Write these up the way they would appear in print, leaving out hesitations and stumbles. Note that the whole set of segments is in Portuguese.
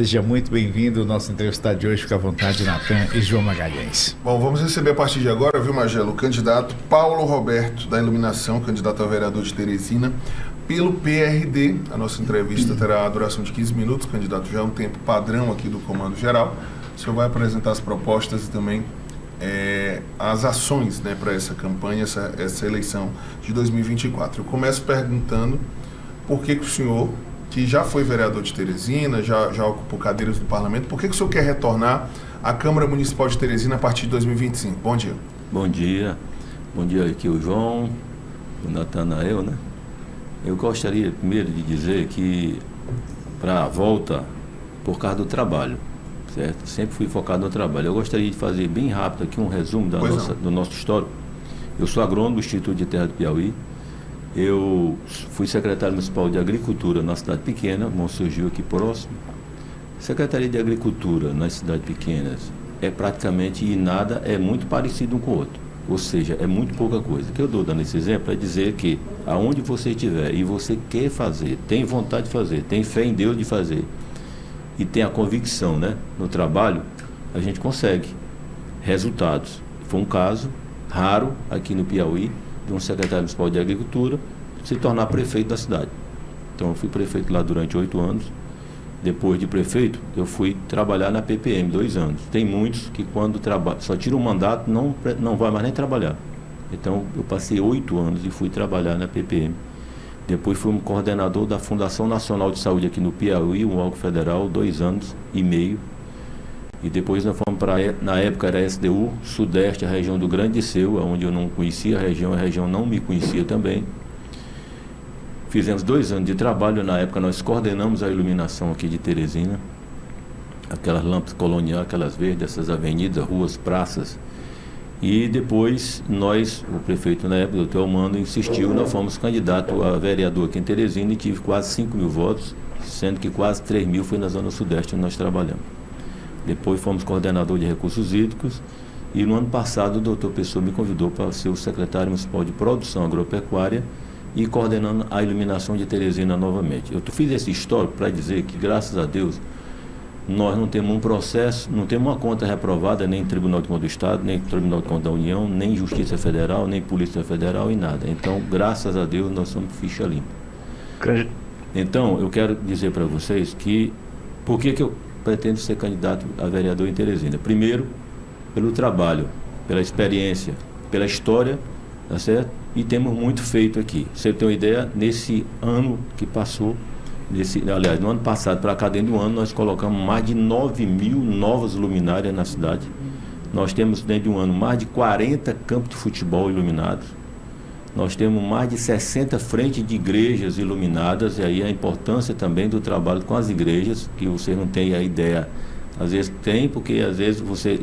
Seja muito bem-vindo. O nosso entrevistado de hoje, fica à vontade, Natan e João Magalhães. Bom, vamos receber a partir de agora, viu, Magelo, o candidato Paulo Roberto da Iluminação, candidato a vereador de Teresina, pelo PRD. A nossa entrevista terá a duração de 15 minutos, o candidato já é um tempo padrão aqui do Comando Geral. O senhor vai apresentar as propostas e também as ações, né, para essa campanha, essa eleição de 2024. Eu começo perguntando por que o senhor, que já foi vereador de Teresina, já ocupou cadeiras do parlamento, por que o senhor quer retornar à Câmara Municipal de Teresina a partir de 2025? Bom dia. Bom dia. Bom dia aqui o João, o Natanael, né? Eu gostaria primeiro de dizer que para a volta, por causa do trabalho, certo? Sempre fui focado no trabalho. Eu gostaria de fazer bem rápido aqui um resumo do nosso histórico. Eu sou agrônomo do Instituto de Terra do Piauí. Eu fui secretário municipal de Agricultura na cidade pequena, Monsurgil aqui próximo. Secretaria de Agricultura nas cidades pequenas é praticamente e nada, é muito parecido um com o outro. Ou seja, é muito pouca coisa. O que eu estou dando esse exemplo é dizer que aonde você estiver e você quer fazer, tem vontade de fazer, tem fé em Deus de fazer e tem a convicção, né, no trabalho, a gente consegue resultados. Foi um caso raro aqui no Piauí de um secretário municipal de Agricultura se tornar prefeito da cidade. Então eu fui prefeito lá durante 8 anos. Depois de prefeito, eu fui trabalhar na PPM 2 anos. Tem muitos que quando só tira o mandato, não vai mais nem trabalhar. Então eu passei 8 anos e fui trabalhar na PPM. Depois fui um coordenador da Fundação Nacional de Saúde aqui no Piauí, um órgão federal, 2 anos e meio. E depois nós fomos para, na época era SDU, Sudeste, a região do Grande Liceu, onde eu não conhecia a região não me conhecia também. Fizemos 2 anos de trabalho, na época nós coordenamos a iluminação aqui de Teresina, aquelas lâmpadas coloniais, aquelas verdes, essas avenidas, ruas, praças. E depois nós, o prefeito na época, o Dr. Almando, insistiu, nós fomos candidato a vereador aqui em Teresina e tive quase 5 mil votos, sendo que quase 3 mil foi na Zona Sudeste onde nós trabalhamos. Depois fomos coordenador de recursos hídricos e no ano passado o doutor Pessoa me convidou para ser o secretário municipal de produção agropecuária e coordenando a iluminação de Teresina novamente. Eu fiz esse histórico para dizer que, graças a Deus, nós não temos um processo, não temos uma conta reprovada nem em Tribunal de Contas do Estado, nem Tribunal de Contas da União, nem Justiça Federal, nem Polícia Federal e nada. Então, graças a Deus, nós somos ficha limpa. Então, eu quero dizer para vocês que, por que eu pretendo ser candidato a vereador em Teresina? Primeiro, pelo trabalho, pela experiência, pela história, tá certo? E temos muito feito aqui. Você tem uma ideia, nesse ano que passou, aliás, no ano passado, para cá dentro do ano, nós colocamos mais de 9 mil novas luminárias na cidade. Nós temos dentro de um ano mais de 40 campos de futebol iluminados. Nós temos mais de 60 frentes de igrejas iluminadas, e aí a importância também do trabalho com as igrejas, que você não tem a ideia, às vezes tem, porque às vezes você,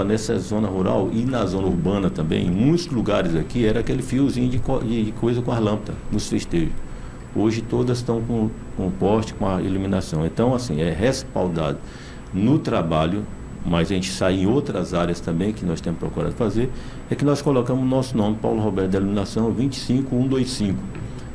nessa zona rural e na zona urbana também, em muitos lugares aqui, era aquele fiozinho de coisa com as lâmpadas nos festejos. Hoje todas estão com poste, com a iluminação. Então, assim, é respaldado no trabalho, mas a gente sai em outras áreas também que nós temos procurado fazer, é que nós colocamos o nosso nome, Paulo Roberto da Iluminação 25125,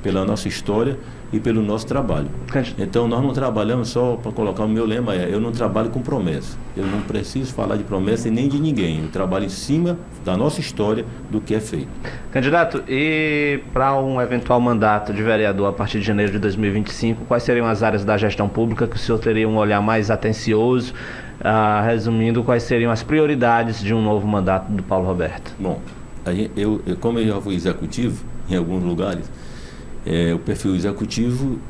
pela nossa história e pelo nosso trabalho. Então nós não trabalhamos só para colocar, o meu lema eu não trabalho com promessa, eu não preciso falar de promessa e nem de ninguém, eu trabalho em cima da nossa história, do que é feito. Candidato, e para um eventual mandato de vereador a partir de janeiro de 2025, quais seriam as áreas da gestão pública que o senhor teria um olhar mais atencioso? Resumindo, quais seriam as prioridades de um novo mandato do Paulo Roberto? Bom, como eu já fui executivo em alguns lugares, o perfil executivo,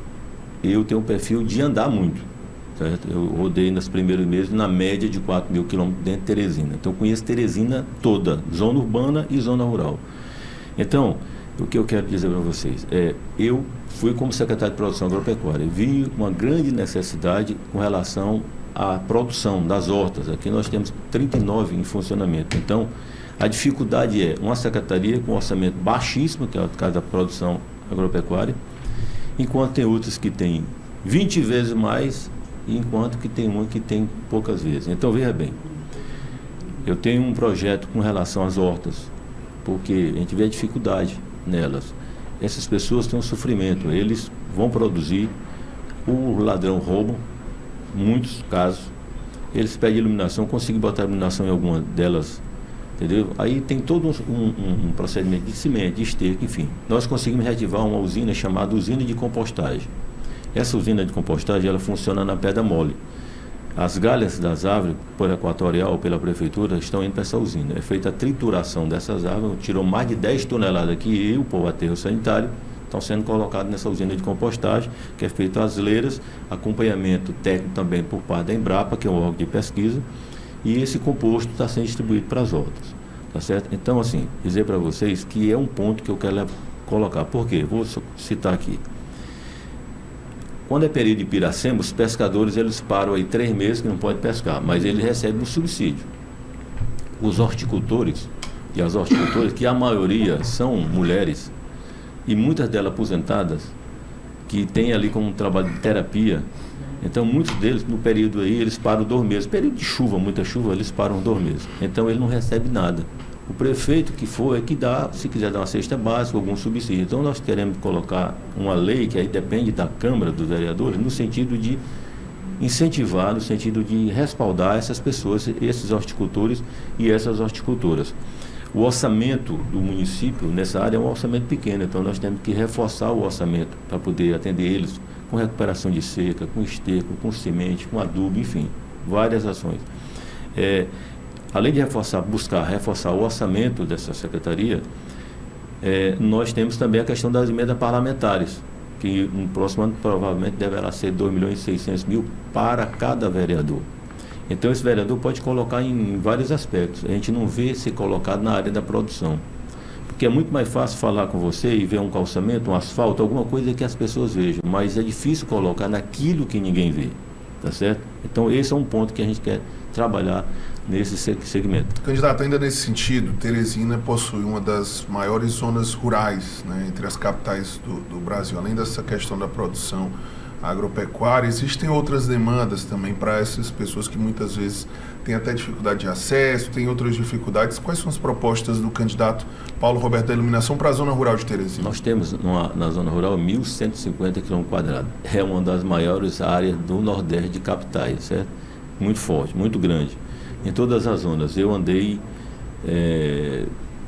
eu tenho um perfil de andar muito, certo? Eu rodei nos primeiros meses na média de 4 mil quilômetros dentro de Teresina. Então eu conheço Teresina toda, zona urbana e zona rural. Então, o que eu quero dizer para vocês eu fui como secretário de produção agropecuária, vi uma grande necessidade com relação à produção das hortas. Aqui nós temos 39 em funcionamento. Então, a dificuldade é uma secretaria com um orçamento baixíssimo, que é o caso da produção agropecuária, enquanto tem outras que têm 20 vezes mais, enquanto que tem uma que tem poucas vezes. Então, veja bem, eu tenho um projeto com relação às hortas, porque a gente vê a dificuldade nelas. Essas pessoas têm um sofrimento, eles vão produzir, o ladrão rouba, muitos casos, eles pedem iluminação, conseguem botar iluminação em alguma delas, entendeu? Aí tem todo um procedimento de cimento, de esterco, enfim. Nós conseguimos reativar uma usina chamada usina de compostagem. Essa usina de compostagem, ela funciona na pedra mole. As galhas das árvores, por Equatorial ou pela prefeitura, estão indo para essa usina. É feita a trituração dessas árvores, tirou mais de 10 toneladas que o povo aterro sanitário, estão sendo colocados nessa usina de compostagem, que é feito as leiras, acompanhamento técnico também por parte da Embrapa, que é um órgão de pesquisa, e esse composto está sendo distribuído para as hortas, tá certo? Então, assim, dizer para vocês que é um ponto que eu quero colocar. Por quê? Vou citar aqui. Quando é período de Piracema, os pescadores, eles param aí 3 meses que não podem pescar, mas eles recebem um subsídio. Os horticultores e as horticultoras, que a maioria são mulheres, e muitas delas aposentadas, que têm ali como um trabalho de terapia. Então, muitos deles, no período aí, eles param 2 meses. Período de chuva, muita chuva, eles param 2 meses. Então, ele não recebe nada. O prefeito que for é que dá, se quiser dar uma cesta básica, algum subsídio. Então, nós queremos colocar uma lei que aí depende da Câmara dos Vereadores, no sentido de incentivar, no sentido de respaldar essas pessoas, esses horticultores e essas horticultoras. O orçamento do município nessa área é um orçamento pequeno, então nós temos que reforçar o orçamento para poder atender eles com recuperação de seca, com esterco, com semente, com adubo, enfim, várias ações. Além de buscar reforçar o orçamento dessa secretaria, nós temos também a questão das emendas parlamentares, que no próximo ano provavelmente deverá ser 2.600.000 para cada vereador. Então esse vereador pode colocar em vários aspectos. A gente não vê ser colocado na área da produção. Porque é muito mais fácil falar com você e ver um calçamento, um asfalto, alguma coisa que as pessoas vejam. Mas é difícil colocar naquilo que ninguém vê. Tá certo? Então esse é um ponto que a gente quer trabalhar nesse segmento. Candidato, ainda nesse sentido, Teresina possui uma das maiores zonas rurais, né, entre as capitais do Brasil. Além dessa questão da produção agropecuária, existem outras demandas também para essas pessoas que muitas vezes têm até dificuldade de acesso, têm outras dificuldades. Quais são as propostas do candidato Paulo Roberto da Iluminação para a zona rural de Teresina? Nós temos na zona rural 1.150 km². É uma das maiores áreas do Nordeste de capitais, certo? Muito forte, muito grande. Em todas as zonas. Eu andei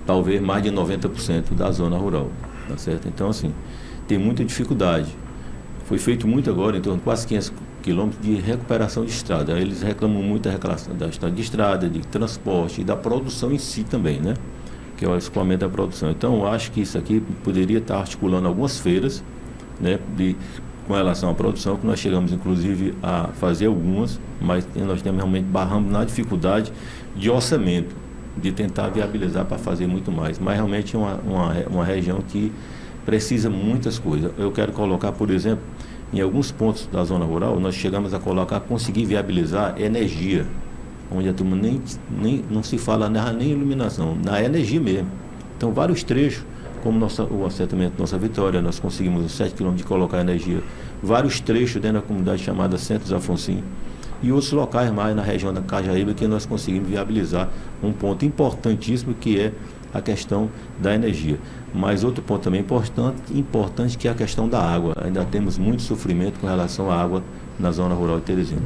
talvez mais de 90% da zona rural, tá certo? Então, assim, tem muita dificuldade. Foi feito muito agora, em torno de quase 500 quilômetros de recuperação de estrada. Eles reclamam muito da recuperação da estrada de estrada, de transporte e da produção em si também, né? Que é o escoamento da produção. Então, eu acho que isso aqui poderia estar articulando algumas feiras, né? Com relação à produção, que nós chegamos, inclusive, a fazer algumas, mas nós temos realmente barramos na dificuldade de orçamento, de tentar viabilizar para fazer muito mais. Mas, realmente, é uma região que precisa muitas coisas. Eu quero colocar, por exemplo, em alguns pontos da zona rural, nós chegamos a conseguir viabilizar energia, onde a turma não se fala nem iluminação, na energia mesmo. Então, vários trechos, como o assentamento Nossa Vitória, nós conseguimos uns 7 km de colocar energia, vários trechos dentro da comunidade chamada Centros Afonsim, e outros locais mais na região da Cajaíba, que nós conseguimos viabilizar um ponto importantíssimo, que é a questão da energia. Mas outro ponto também importante que é a questão da água. Ainda temos muito sofrimento com relação à água na zona rural de Teresina.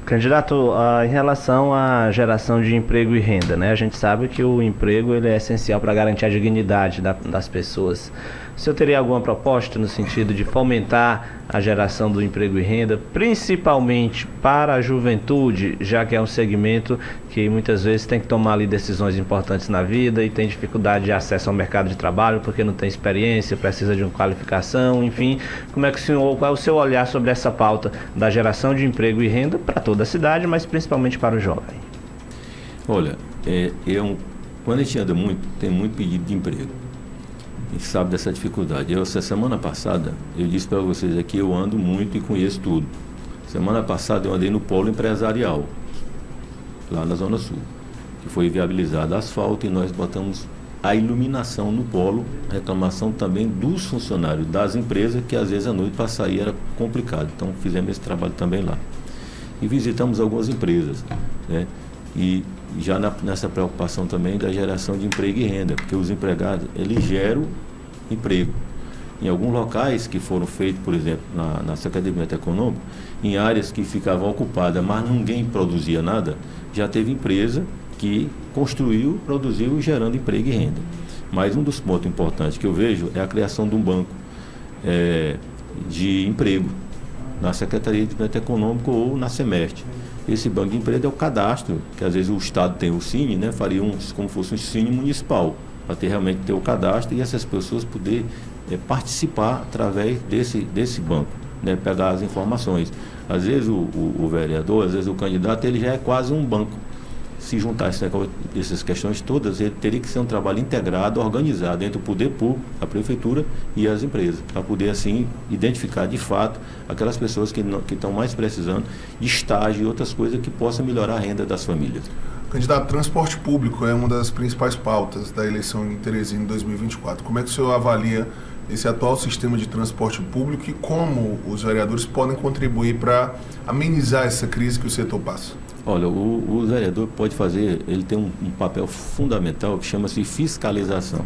Candidato, em relação à geração de emprego e renda, né? A gente sabe que o emprego ele é essencial para garantir a dignidade das pessoas. O senhor teria alguma proposta no sentido de fomentar a geração do emprego e renda, principalmente para a juventude, já que é um segmento que muitas vezes tem que tomar ali decisões importantes na vida e tem dificuldade de acesso ao mercado de trabalho porque não tem experiência, precisa de uma qualificação, enfim. Qual é o seu olhar sobre essa pauta da geração de emprego e renda para toda a cidade, mas principalmente para o jovem? Olha, quando a gente anda muito, tem muito pedido de emprego. A gente sabe dessa dificuldade. Essa semana passada, eu disse para vocês aqui, eu ando muito e conheço tudo. Semana passada eu andei no polo empresarial, lá na Zona Sul, que foi viabilizado asfalto e nós botamos a iluminação no polo, reclamação também dos funcionários das empresas, que às vezes à noite para sair era complicado. Então fizemos esse trabalho também lá. E visitamos algumas empresas, né? E já nessa preocupação também da geração de emprego e renda, porque os empregados, eles geram emprego. Em alguns locais que foram feitos, por exemplo, na Secretaria de Desenvolvimento Econômico, em áreas que ficavam ocupadas, mas ninguém produzia nada, já teve empresa que construiu, produziu, gerando emprego e renda. Mas um dos pontos importantes que eu vejo é a criação de um banco de emprego na Secretaria de Desenvolvimento Econômico ou na Semestre. Esse banco de emprego é o cadastro, que às vezes o Estado tem o Cine, né, faria como fosse um Cine municipal, para realmente ter o cadastro e essas pessoas poderem participar através desse banco, né, pegar as informações. Às vezes o vereador, às vezes o candidato, ele já é quase um banco. Se juntar essas questões todas, ele teria que ser um trabalho integrado, organizado entre o poder público, a prefeitura e as empresas, para poder assim identificar de fato aquelas pessoas que estão mais precisando de estágio e outras coisas que possam melhorar a renda das famílias. Candidato, transporte público é uma das principais pautas da eleição em Teresina em 2024. Como é que o senhor avalia esse atual sistema de transporte público e como os vereadores podem contribuir para amenizar essa crise que o setor passa? Olha, o vereador pode fazer, ele tem um papel fundamental que chama-se fiscalização.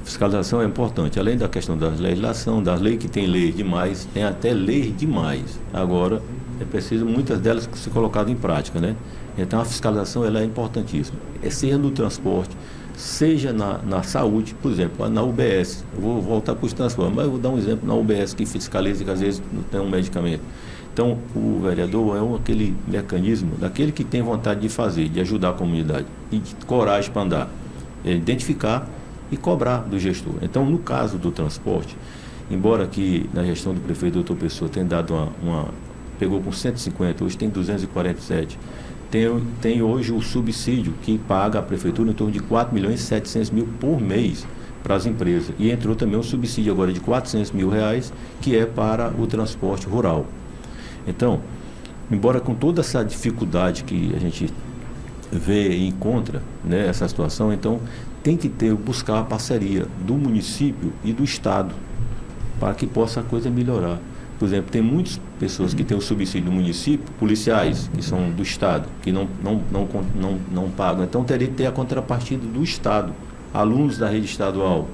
Fiscalização é importante, além da questão da legislação, das leis que tem leis demais, tem até leis demais. Agora, é preciso muitas delas ser colocadas em prática, né? Então a fiscalização ela é importantíssima. Seja no transporte, seja na saúde, por exemplo, na UBS. Eu vou voltar para os transportes, mas eu vou dar um exemplo na UBS que fiscaliza que às vezes não tem um medicamento. Então, o vereador é aquele mecanismo daquele que tem vontade de fazer, de ajudar a comunidade e de coragem para andar, identificar e cobrar do gestor. Então, no caso do transporte, embora que na gestão do prefeito doutor Pessoa tenha dado pegou com 150, hoje tem 247, tem hoje o subsídio que paga a prefeitura em torno de 4.700.000 por mês para as empresas. E entrou também um subsídio agora de R$400 mil, que é para o transporte rural. Então, embora com toda essa dificuldade que a gente vê e encontra, né, essa situação, então tem que buscar a parceria do município e do Estado para que possa a coisa melhorar. Por exemplo, tem muitas pessoas que têm o subsídio do município, policiais que são do Estado, que não pagam. Então teria que ter a contrapartida do Estado, alunos da rede estadual,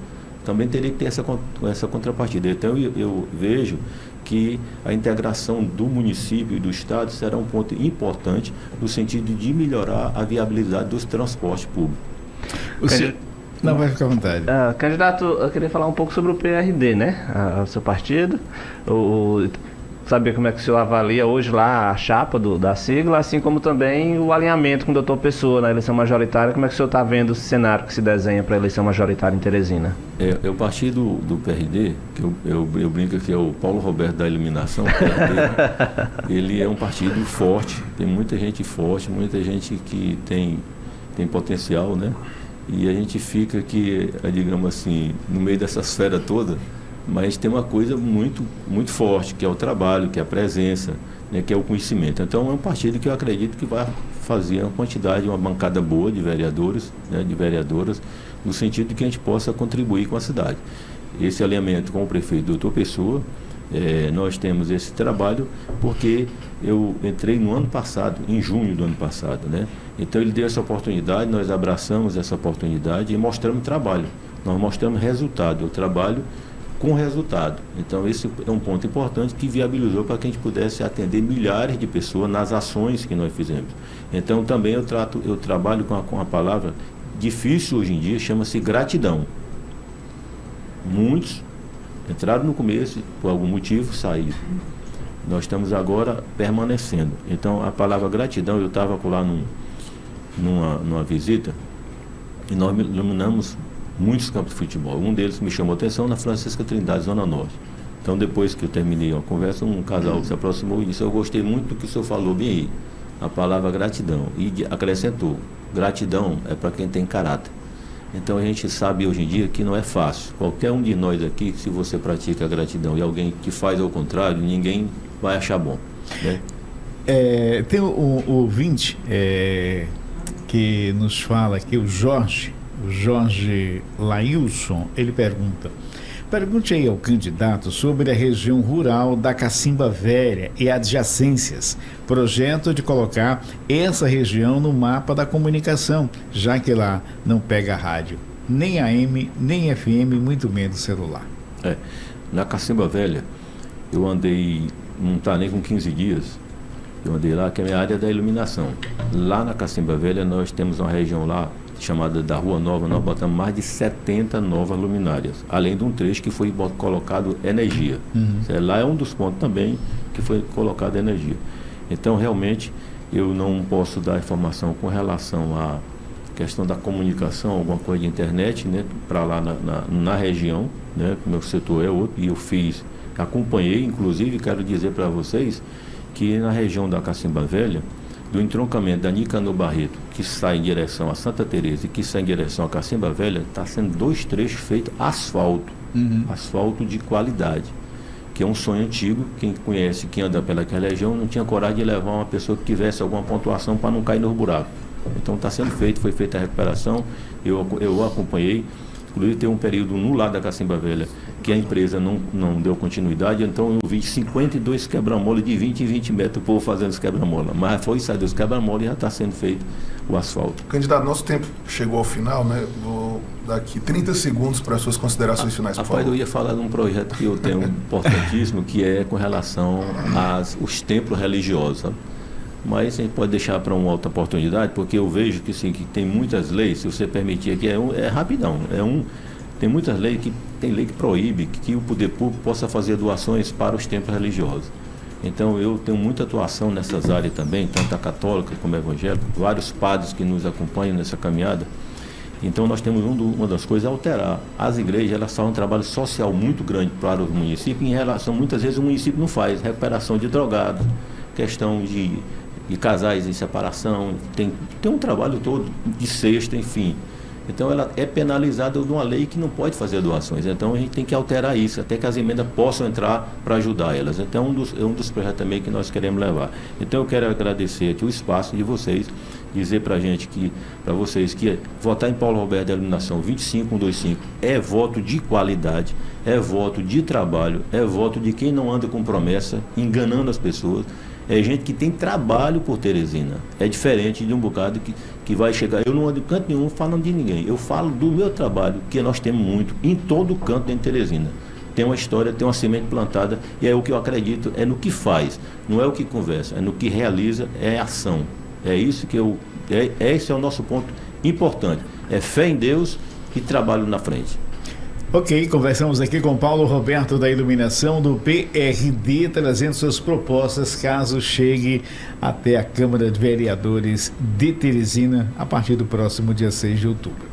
também teria que ter essa contrapartida. Então eu vejo que a integração do município e do Estado será um ponto importante no sentido de melhorar a viabilidade dos transportes públicos. Não, vai ficar à vontade. Candidato, eu queria falar um pouco sobre o PRD, né? O seu partido. Saber como é que o senhor avalia hoje lá a chapa da sigla, assim como também o alinhamento com o doutor Pessoa na eleição majoritária. Como é que o senhor está vendo esse cenário que se desenha para a eleição majoritária em Teresina? O partido do PRD, que eu brinco que é o Paulo Roberto da eliminação, PRD, ele é um partido forte, tem muita gente forte, muita gente que tem potencial, né? E a gente fica aqui, digamos assim, no meio dessa esfera toda, mas tem uma coisa muito, muito forte, que é o trabalho, que é a presença, né, que é o conhecimento. Então é um partido que eu acredito que vai fazer uma bancada boa de vereadores, né, de vereadoras, no sentido de que a gente possa contribuir com a cidade. Esse alinhamento com o prefeito doutor Pessoa, nós temos esse trabalho porque eu entrei no ano passado, em junho do ano passado, né? Então ele deu essa oportunidade, nós abraçamos essa oportunidade e mostramos trabalho. Nós mostramos resultado, eu trabalho com resultado. Então esse é um ponto importante que viabilizou para que a gente pudesse atender milhares de pessoas nas ações que nós fizemos. Então também eu trabalho com a palavra difícil hoje em dia, chama-se gratidão. Muitos entraram no começo, por algum motivo, saíram. Nós estamos agora permanecendo. Então, a palavra gratidão, eu estava lá numa visita e nós iluminamos muitos campos de futebol. Um deles me chamou a atenção na Francisca Trindade, Zona Norte. Então, depois que eu terminei a conversa, um casal se aproximou e disse: eu gostei muito do que o senhor falou bem aí, a palavra gratidão. E acrescentou: gratidão é para quem tem caráter. Então a gente sabe hoje em dia que não é fácil. Qualquer um de nós aqui, se você pratica a gratidão e alguém que faz ao contrário, ninguém vai achar bom, né? Tem um ouvinte que nos fala aqui, o Jorge Lailson, ele pergunte aí ao candidato sobre a região rural da Cacimba Velha e adjacências. Projeto de colocar essa região no mapa da comunicação, já que lá não pega rádio, nem AM, nem FM, muito menos celular. Na Cacimba Velha, eu andei, não está nem com 15 dias, eu andei lá, que é a minha área da iluminação. Lá na Cacimba Velha, nós temos uma região lá, chamada da Rua Nova, nós botamos mais de 70 novas luminárias, além de um trecho que foi colocado energia. Lá é um dos pontos também que foi colocado energia. Então, realmente, eu não posso dar informação com relação à questão da comunicação, alguma coisa de internet, né, para lá na região, né, meu setor é outro, e eu acompanhei, inclusive, quero dizer para vocês que na região da Cacimba Velha, do entroncamento da Nicanor Barreto, que sai em direção a Santa Teresa e que sai em direção a Cacimba Velha, está sendo 2 trechos feitos asfalto, asfalto de qualidade, que é um sonho antigo. Quem conhece, quem anda pelaquela região, não tinha coragem de levar uma pessoa que tivesse alguma pontuação para não cair no buraco. Então está sendo feito, foi feita a recuperação, eu acompanhei. Inclusive tem um período no lado da Cacimba Velha que a empresa não deu continuidade, então eu vi 52 quebra-mola de 20 em 20 metros, o povo fazendo os quebra-mola. Mas foi sair dos quebra-mola e já está sendo feito o asfalto. Candidato, nosso tempo chegou ao final, né? Vou dar aqui 30 segundos para as suas considerações finais, por favor. Rapaz, eu ia falar de um projeto que eu tenho importantíssimo, que é com relação aos templos religiosos, sabe? Mas a gente pode deixar para uma outra oportunidade, porque eu vejo que, sim, que tem muitas leis, se você permitir aqui, é rapidão. Tem muitas leis tem lei que proíbe que o poder público possa fazer doações para os templos religiosos. Então eu tenho muita atuação nessas áreas também, tanto a católica como a evangélica, vários padres que nos acompanham nessa caminhada. Então nós temos uma das coisas é alterar. As igrejas, elas fazem um trabalho social muito grande para os municípios, em relação, muitas vezes o município não faz, recuperação de drogados, questão de casais em separação, tem um trabalho todo de cesta, enfim. Então ela é penalizada de uma lei que não pode fazer doações. Então a gente tem que alterar isso, até que as emendas possam entrar para ajudar elas. Então é um dos projetos também que nós queremos levar. Então eu quero agradecer aqui o espaço de vocês, dizer para vocês que votar em Paulo Roberto da Iluminação 25125 é voto de qualidade, é voto de trabalho, é voto de quem não anda com promessa, enganando as pessoas. É gente que tem trabalho por Teresina. É diferente de um bocado que vai chegar. Eu não ando em canto nenhum falando de ninguém. Eu falo do meu trabalho, que nós temos muito, em todo canto dentro de Teresina. Tem uma história, tem uma semente plantada, e é o que eu acredito, é no que faz. Não é o que conversa, é no que realiza, é ação. É isso que esse é o nosso ponto importante. É fé em Deus e trabalho na frente. Ok, conversamos aqui com Paulo Roberto da Iluminação do PRD, trazendo suas propostas caso chegue até a Câmara de Vereadores de Teresina a partir do próximo dia 6 de outubro.